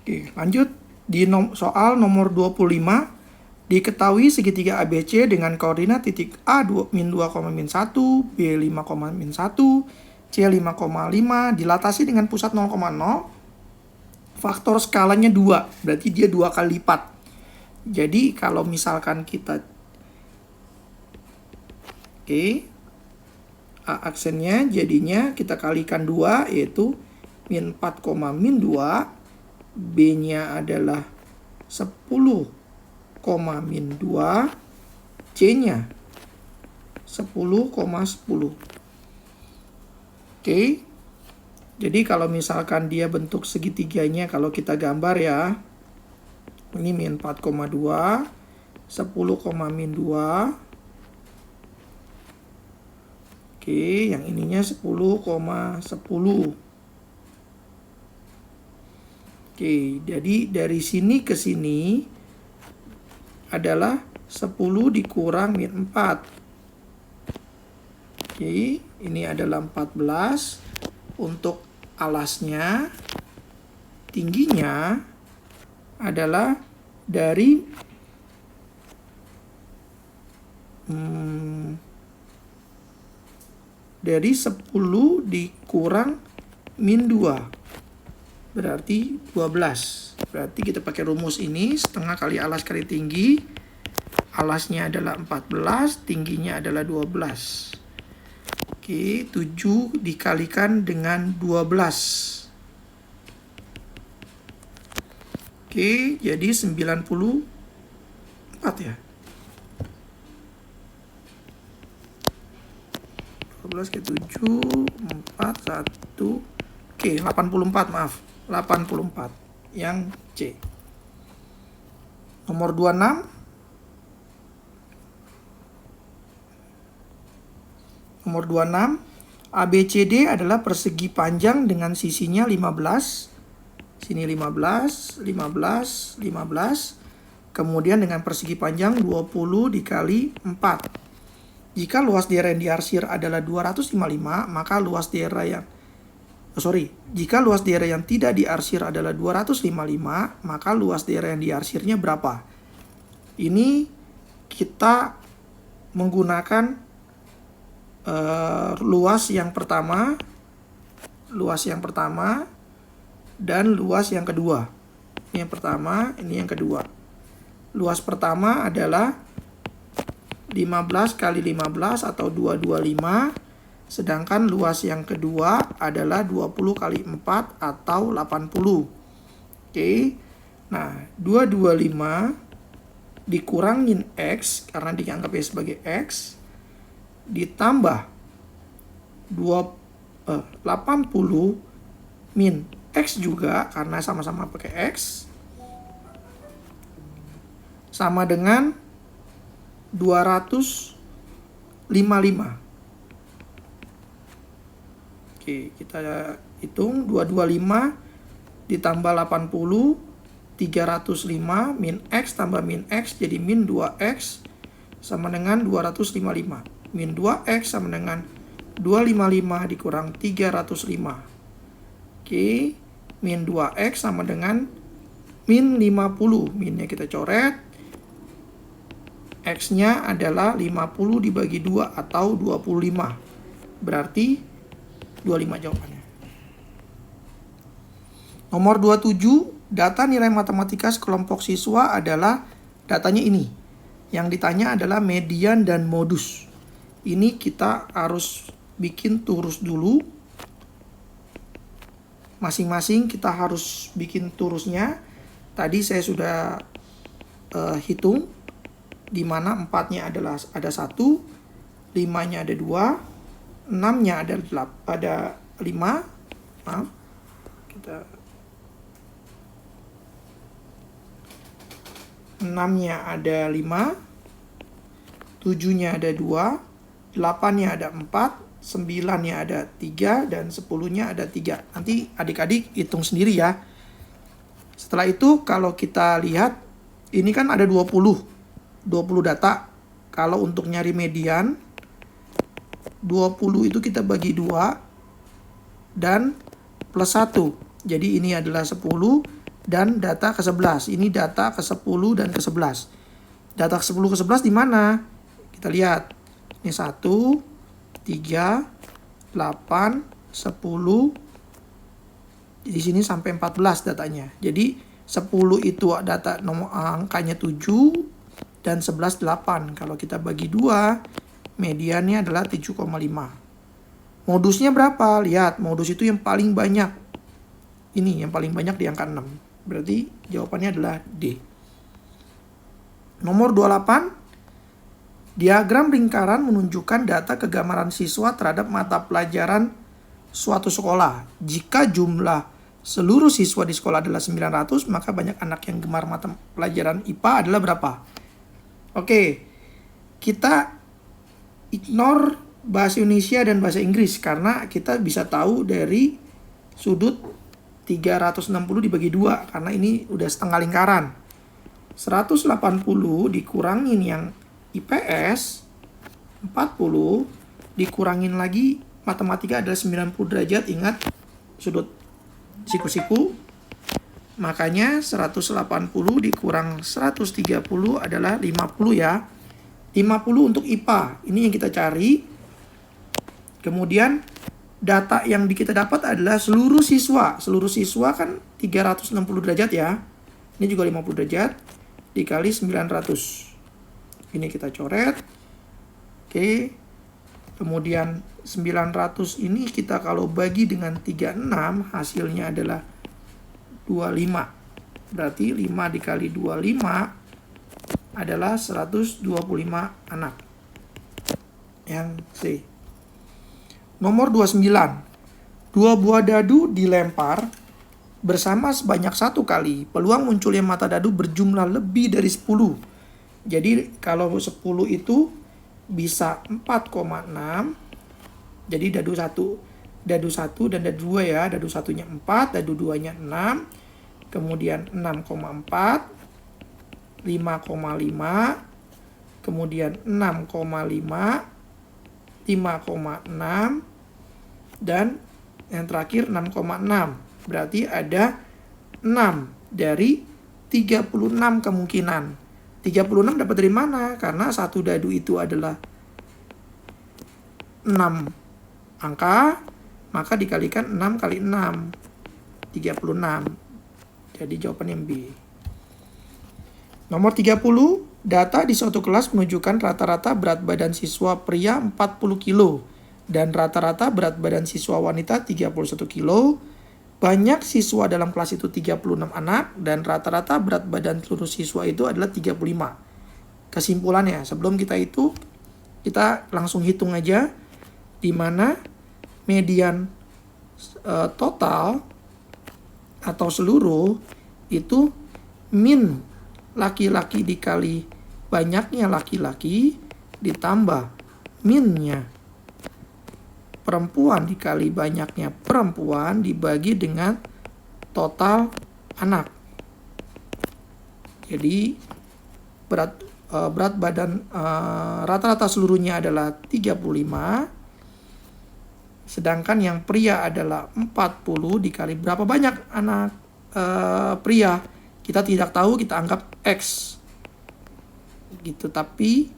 Oke, lanjut. Di soal nomor 25, diketahui segitiga ABC dengan koordinat titik A min 2, min 1, B 5, min 1, C 5,5 dilatasi dengan pusat 0,0. Faktor skalanya 2, berarti dia 2 kali lipat. Jadi kalau misalkan kita A aksennya jadinya kita kalikan 2, yaitu min 4, min 2. B-nya adalah 10, min 2. C-nya 10,10. Oke. Jadi kalau misalkan dia bentuk segitiganya, kalau kita gambar ya, ini min 4,2, 10, min 2. Oke, yang ininya 10,10. Oke, jadi dari sini ke sini adalah 10 dikurang min 4. Oke, ini adalah 14. Untuk alasnya, tingginya adalah dari dari 10 dikurang min 2. Berarti 12. Berarti kita pakai rumus ini, setengah kali alas kali tinggi. Alasnya adalah 14, tingginya adalah 12. Oke, 7 dikalikan dengan 12. Oke, jadi 94 ya. 12 ke 7, 4, 1. Oke, 84, maaf. 84 yang C. Nomor 26. Nomor 26, ABCD adalah persegi panjang dengan sisinya 15. Sini 15, 15, 15. Kemudian dengan persegi panjang 20 dikali 4. Jika luas daerah yang diarsir adalah 255, maka luas daerah yang jika luas daerah yang tidak diarsir adalah 255, maka luas daerah yang diarsirnya berapa? Ini kita menggunakan luas yang pertama, dan luas yang kedua. Ini yang pertama, ini yang kedua. Luas pertama adalah 15 kali 15 atau 225. Sedangkan luas yang kedua adalah 20 kali 4 atau 80. Oke. Nah, 225 dikurangin X, karena dianggapnya sebagai X, ditambah 80 min X juga, karena sama-sama pakai X, sama dengan 255. Oke, kita hitung 225 ditambah 80, 305 min X tambah min X jadi min 2X sama dengan 255. Min 2X sama dengan 255 dikurang 305. Oke, min 2X sama dengan min 50. Minnya kita coret. X-nya adalah 50 dibagi 2 atau 25. Berarti 25 jawabannya. Nomor 27, data nilai matematika sekelompok siswa adalah datanya ini. Yang ditanya adalah median dan modus. Ini kita harus bikin turus dulu. Masing-masing kita harus bikin turusnya. Tadi saya sudah hitung, di mana 4-nya adalah ada 1, 5-nya ada 2, 6-nya ada 5. Maaf. Kita 6-nya ada 5, 7-nya ada 2, 8-nya ada 4, 9-nya ada 3, dan 10-nya ada 3. Nanti adik-adik hitung sendiri ya. Setelah itu kalau kita lihat, ini kan ada 20 data. Kalau untuk nyari median, 20 itu kita bagi 2 dan plus 1. Jadi ini adalah 10, dan data ke-11. Ini data ke-10 dan ke-11. Data ke-10 ke-11 di mana? Kita lihat. Ini 1, 3, 8, 10. Di sini sampai 14 datanya. Jadi 10 itu data nomor angkanya 7 dan 11 8. Kalau kita bagi 2, mediannya adalah 7,5. Modusnya berapa? Lihat, modus itu yang paling banyak. Ini yang paling banyak di angka 6. Berarti jawabannya adalah D. Nomor 28. Diagram lingkaran menunjukkan data kegamaran siswa terhadap mata pelajaran suatu sekolah. Jika jumlah seluruh siswa di sekolah adalah 900, maka banyak anak yang gemar mata pelajaran IPA adalah berapa? Oke, kita ignore bahasa Indonesia dan bahasa Inggris karena kita bisa tahu dari sudut 360 dibagi 2 karena ini udah setengah lingkaran. 180 dikurangin yang IPS 40 dikurangin lagi matematika adalah 90 derajat. Ingat sudut siku-siku. Makanya 180 dikurang 130 adalah 50 ya. 50 untuk IPA. Ini yang kita cari. Kemudian data yang kita dapat adalah seluruh siswa. Seluruh siswa kan 360 derajat ya. Ini juga 50 derajat dikali 900. Ini kita coret. Oke. Kemudian 900 ini kita kalau bagi dengan 36 hasilnya adalah 25. Berarti 5 dikali 25 adalah 125 anak. Yang C. Nomor 29. 2 buah dadu dilempar bersama sebanyak 1 kali. Peluang munculnya mata dadu berjumlah lebih dari 10. Jadi kalau 10 itu bisa 4,6. Jadi dadu 1 dan dadu 2 ya. Dadu 1-nya 4, dadu 2-nya 6. Kemudian 6,4, 5,5, kemudian 6,5, 5,6, dan yang terakhir 6,6. Berarti ada 6 dari 36 kemungkinan. 36 dapat dari mana? Karena satu dadu itu adalah 6 angka, maka dikalikan 6 kali 6, 36. Jadi jawaban yang B. Nomor 30, data di suatu kelas menunjukkan rata-rata berat badan siswa pria 40 kilo dan rata-rata berat badan siswa wanita 31 kilo. Banyak siswa dalam kelas itu 36 anak dan rata-rata berat badan seluruh siswa itu adalah 35. Kesimpulannya, sebelum kita langsung hitung aja di mana median total atau seluruh itu min laki-laki dikali banyaknya laki-laki ditambah minnya perempuan dikali banyaknya perempuan dibagi dengan total anak. Jadi berat badan rata-rata seluruhnya adalah 35. Sedangkan yang pria adalah 40 dikali berapa banyak anak pria. Kita tidak tahu, kita anggap X. Gitu, tapi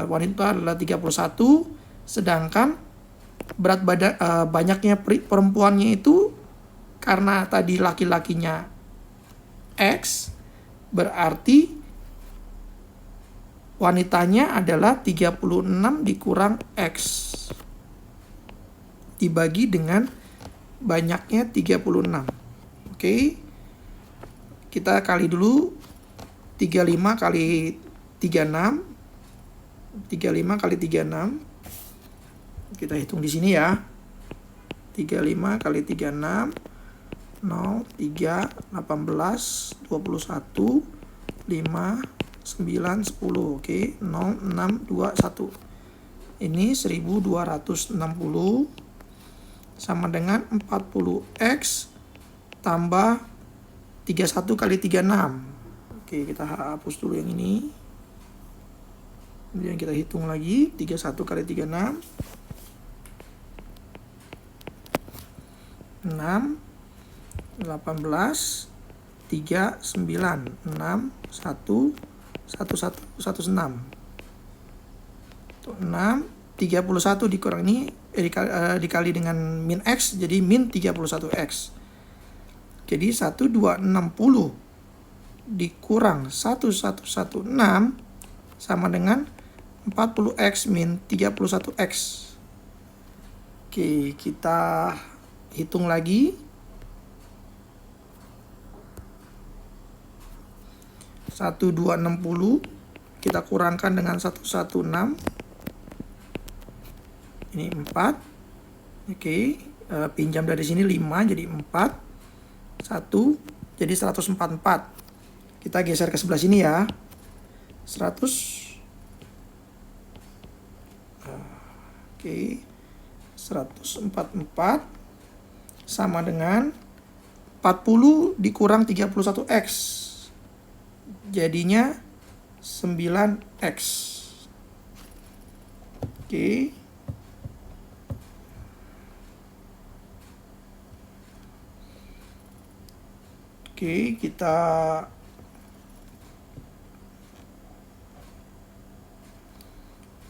wanita adalah 31. Sedangkan berat badan banyaknya perempuannya itu karena tadi laki-lakinya X, berarti wanitanya adalah 36 dikurang X dibagi dengan banyaknya 36. Oke. Kita kali dulu 35 kali 36. 35 kali 36. Kita hitung di sini ya. 35 kali 36 0, 3, 18, 21, 5, 9, 10. Oke, 0, 6, 2, 1. Ini 1260 sama dengan 40X tambah 31 kali 36. Oke, kita hapus dulu yang ini. Kemudian kita hitung lagi 31 kali 36. 6, 6 18, 3, 9, 6, 1, 1, 1, 1, 6. 6, 31 dikurang ini, dikali dengan min X, jadi min 31X. Jadi 1260 dikurang 1116 sama dengan 40X min 31X. Oke, kita hitung lagi. 1260 kita kurangkan dengan 116. Ini 4. Oke, pinjam dari sini 5 jadi 4. 1 jadi 144. Kita geser ke sebelah sini ya. 100. Oke. 144 sama dengan 40 dikurang 31X. Jadinya 9X. Oke.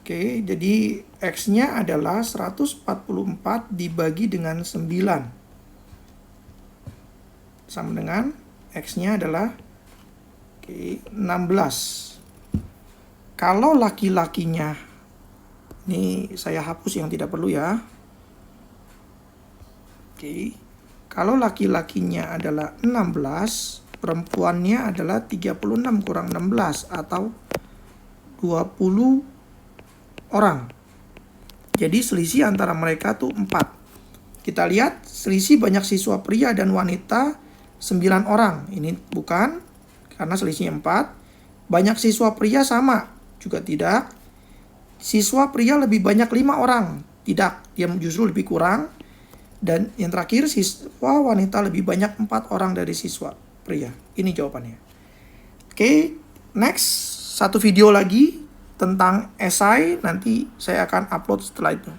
Oke, jadi X-nya adalah 144 dibagi dengan 9. Sama dengan X-nya adalah 16. Kalau laki-lakinya, ini saya hapus yang tidak perlu ya. Kalau laki-lakinya adalah 16, perempuannya adalah 36 kurang 16 atau 20 orang. Jadi selisih antara mereka tuh 4. Kita lihat selisih banyak siswa pria dan wanita 9 orang. Ini bukan, karena selisihnya 4. Banyak siswa pria sama, juga tidak. Siswa pria lebih banyak 5 orang. Tidak, dia justru lebih kurang. Dan yang terakhir, siswa wanita lebih banyak 4 orang dari siswa pria. Ini jawabannya. Oke, next. Satu video lagi tentang esai, nanti saya akan upload setelah itu.